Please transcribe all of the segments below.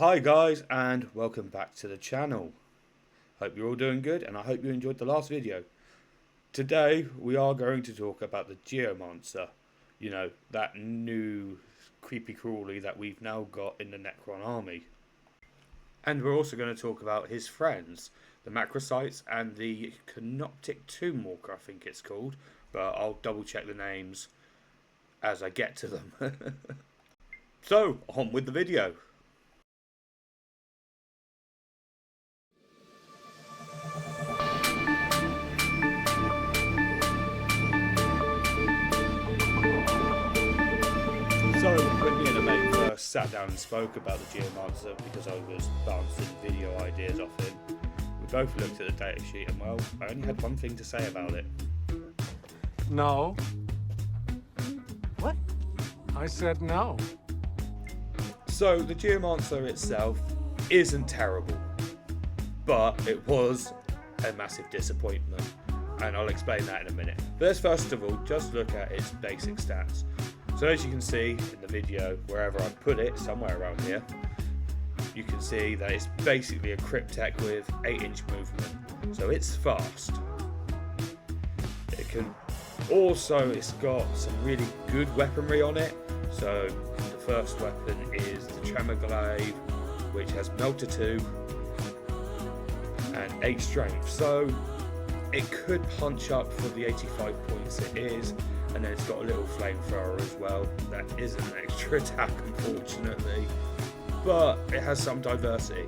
Hi guys, and welcome back to the channel. Hope you're all doing good, and I hope you enjoyed the last video. Today we are going to talk about the Geomancer. You know, that new creepy crawly that we've now got in the Necron army. And we're also going to talk about his friends, the Macrosites and the Canoptic Tomb Walker, I think it's called, but I'll double check the names as I get to them. So, on with the video. So, when me and a mate first sat down and spoke about the Geomancer, because I was bouncing video ideas off him, we both looked at the data sheet and, well, I only had one thing to say about it. No. What? I said no. So, the Geomancer itself isn't terrible, but it was a massive disappointment, and I'll explain that in a minute. But let's first of all just look at its basic stats. So as you can see in the video, wherever I put it, somewhere around here, you can see that it's basically a Cryptek with 8-inch movement. So it's fast. It's got some really good weaponry on it. So the first weapon is the Tremor Glaive, which has Melter 2 and 8 strength. So it could punch up for the 85 points it is. And then it's got a little flamethrower as well. That isn't an extra attack, unfortunately, but it has some diversity.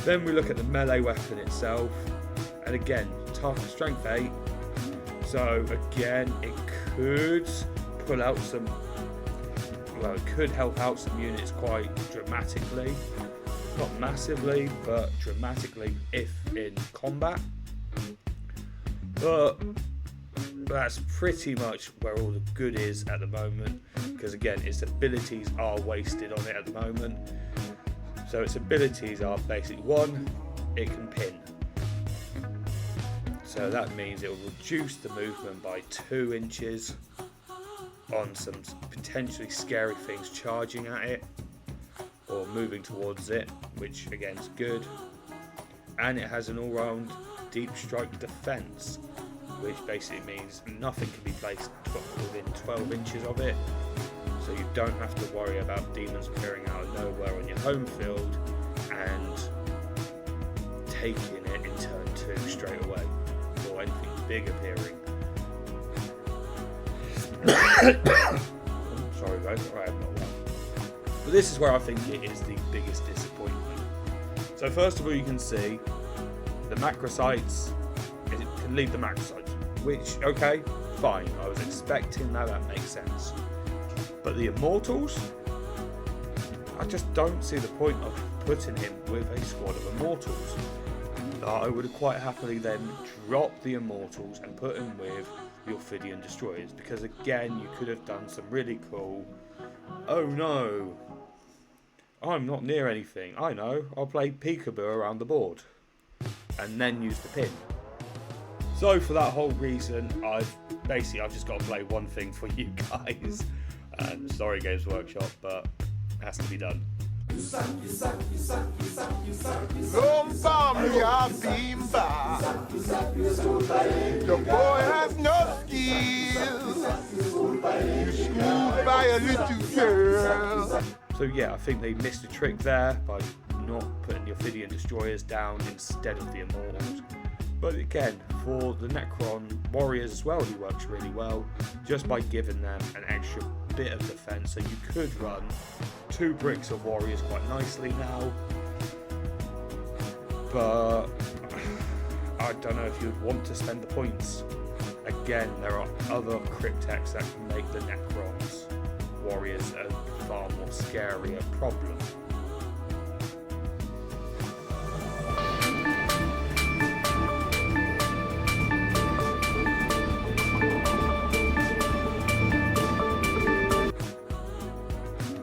Then we look at the melee weapon itself, and again, tough, strength 8. So again, it could pull out some. Well, it could help out some units quite dramatically, not massively, but dramatically if in combat. But that's pretty much where all the good is at the moment, because again, its abilities are wasted on it at the moment. So its abilities are basically 1, it can pin. So that means it will reduce the movement by 2 inches on some potentially scary things charging at it or moving towards it, which again is good. And it has an all-round deep strike defense, which basically means nothing can be placed within 12 inches of it, so you don't have to worry about demons appearing out of nowhere on your home field and taking it in turn 2 straight away, or anything big appearing. Sorry guys, I am not well. But this is where I think it is the biggest disappointment. So first of all, you can see the Macrosites, it can lead the Macrosites. Which, okay, fine, I was expecting that makes sense. But the Immortals? I just don't see the point of putting him with a squad of Immortals. I would have quite happily then dropped the Immortals and put him with the Ophidian Destroyers, because again, you could have done some really cool, oh no, I'm not near anything, I know, I'll play peekaboo around the board, and then use the pin. So for that whole reason, I've just got to play one thing for you guys. And sorry Games Workshop, but it has to be done. The boy has no skills. You're schooled by a little girl. So yeah, I think they missed a trick there by not putting the Ophidian Destroyers down instead of the Immortals. But again, for the Necron Warriors as well, he works really well, just by giving them an extra bit of defense. So you could run 2 bricks of Warriors quite nicely now. But I don't know if you'd want to spend the points. Again, there are other Crypteks that can make the Necrons Warriors a far more scarier problem.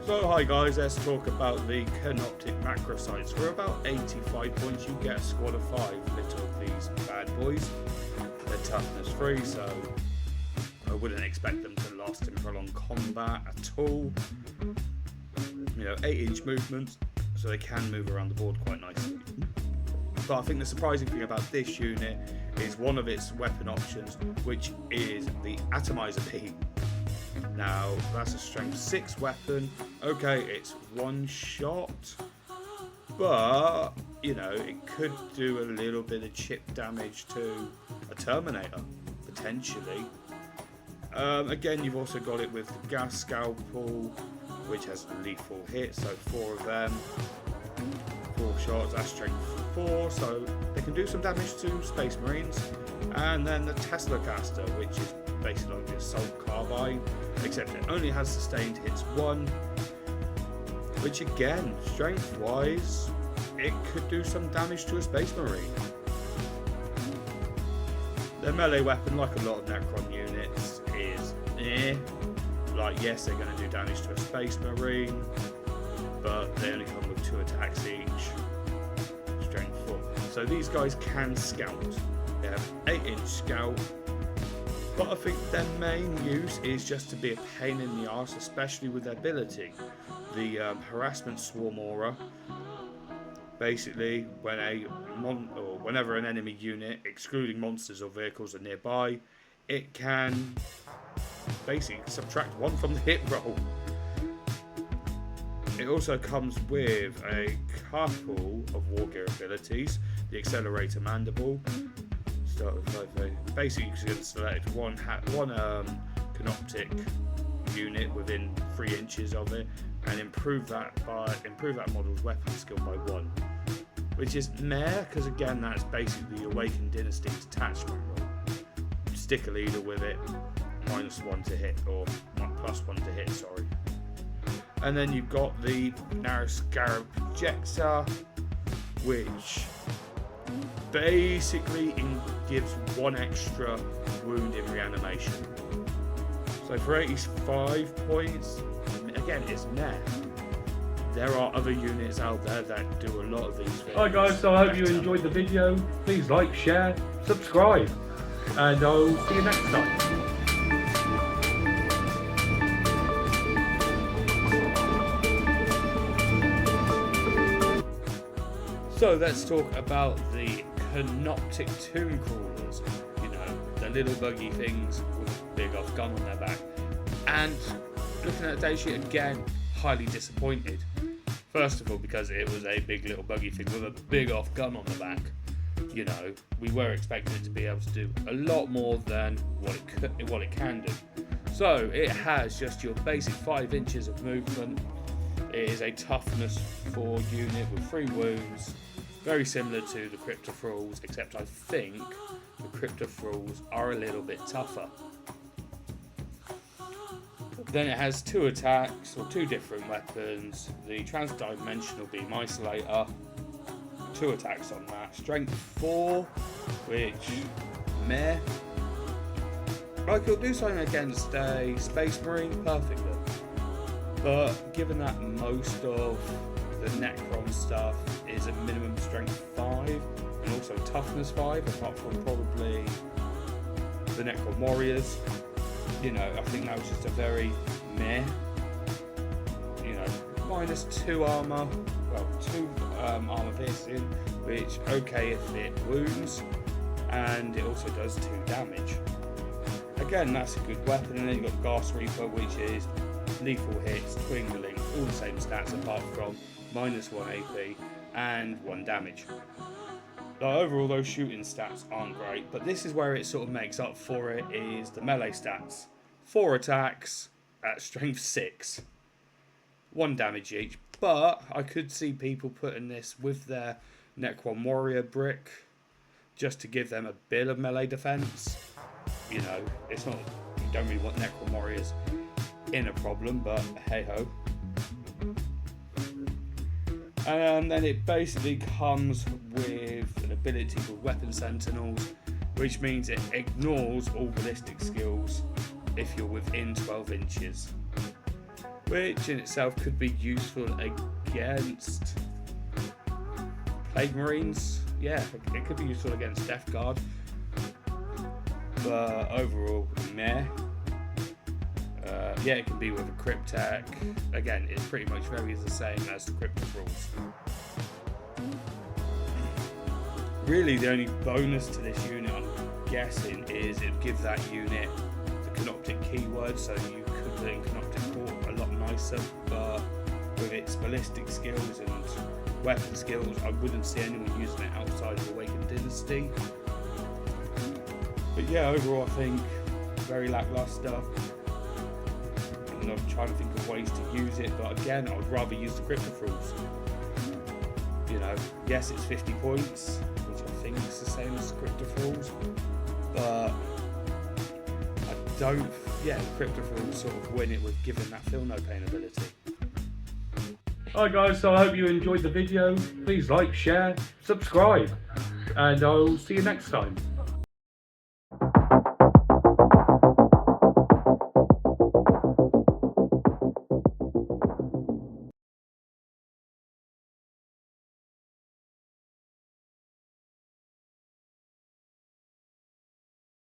So hi guys, let's talk about the Canoptic Macrosites. For about 85 points you get a squad of 5 little of these bad boys. They're toughness 3, so I wouldn't expect them to last in prolonged combat at all. 8-inch movement, so they can move around the board quite nicely. But I think the surprising thing about this unit is one of its weapon options, which is the Atomizer Beam. Now, that's a strength 6 weapon. Okay, it's one shot, but, it could do a little bit of chip damage to a Terminator, potentially. Again, you've also got it with the Gas Scalpel, which has lethal hits, so 4 of them. 4 shots, that's strength 4, so they can do some damage to Space Marines. And then the Tesla Caster, which is basically like the Assault Carbine, except it only has sustained hits 1, which again, strength wise, it could do some damage to a Space Marine. Their melee weapon, like a lot of Necron units, is like, yes, they're going to do damage to a Space Marine, but they only come with 2 attacks each, strength 4. So these guys can scout. They have 8-inch scout, but I think their main use is just to be a pain in the arse, especially with their ability. The Harassment Swarm Aura. Basically, whenever an enemy unit, excluding monsters or vehicles, are nearby, it can basically subtract 1 from the hit roll. It also comes with a couple of war gear abilities. The Accelerator Mandible. Basically, you can select one Canoptic unit within 3 inches of it, and improve that model's weapon skill by 1, which is meh, because again, that's basically the Awakened Dynasty detachment roll. Stick a leader with it, -1 to hit, or +1 to hit, sorry. And then you've got the Narrow Scarab Projector, which basically gives 1 extra wound in reanimation. So for 85 points, again, it's meh. There are other units out there that do a lot of these things. Hi guys, so I hope you enjoyed the video. Please like, share, subscribe, and I'll see you next time. So let's talk about the Canoptic Tomb Crawlers. The little buggy things with a big off gun on their back. And looking at the data sheet again, highly disappointed. First of all, because it was a big little buggy thing with a big off gun on the back. We were expecting it to be able to do a lot more than what it can do. So it has just your basic 5 inches of movement. It is a toughness 4 unit with 3 wounds, very similar to the Cryptothralls, except I think the Cryptothralls are a little bit tougher. Then it has 2 attacks, or 2 different weapons. The Transdimensional Beam Isolator, 2 attacks on that. Strength 4, which, meh. Like, it'll do something against a Space Marine perfectly. But given that most of the Necron stuff is a minimum strength 5, and also toughness 5, apart from probably the Necron Warriors, I think that was just a very meh. -2 armor, 2 armor piercing, which okay if it wounds, and it also does 2 damage. Again, that's a good weapon. And then you've got the Gas Reaper, which is lethal hits, twin the link, all the same stats apart from -1 AP and 1 damage. Now, overall, those shooting stats aren't great, but this is where it sort of makes up for it, is the melee stats. 4 attacks at strength 6, 1 damage each, but I could see people putting this with their Necron Warrior brick just to give them a bit of melee defense. It's not, you don't really want Necron Warriors in a problem, but hey ho. And then it basically comes with an ability called Weapon Sentinels, which means it ignores all ballistic skills if you're within 12 inches, which in itself could be useful against Plague Marines. Yeah, it could be useful against Death Guard, but overall, meh. Yeah, it can be with a Cryptek. Again, it's pretty much very the same as the Cryptic rules. Really, the only bonus to this unit, I'm guessing, is it gives that unit the Canoptic keyword, so you could put in Canoptic Court a lot nicer, but with its ballistic skills and weapon skills, I wouldn't see anyone using it outside of Awakened Dynasty. But yeah, overall I think very lackluster. And I'm trying to think of ways to use it, but again, I would rather use the Cryptic rules. You know, yes, it's 50 points, which I think is the same as the Cryptic rules, but I don't, yeah, the Cryptic rules sort of win it with giving that Feel No Pain ability. Alright guys, so I hope you enjoyed the video. Please like, share, subscribe, and I'll see you next time.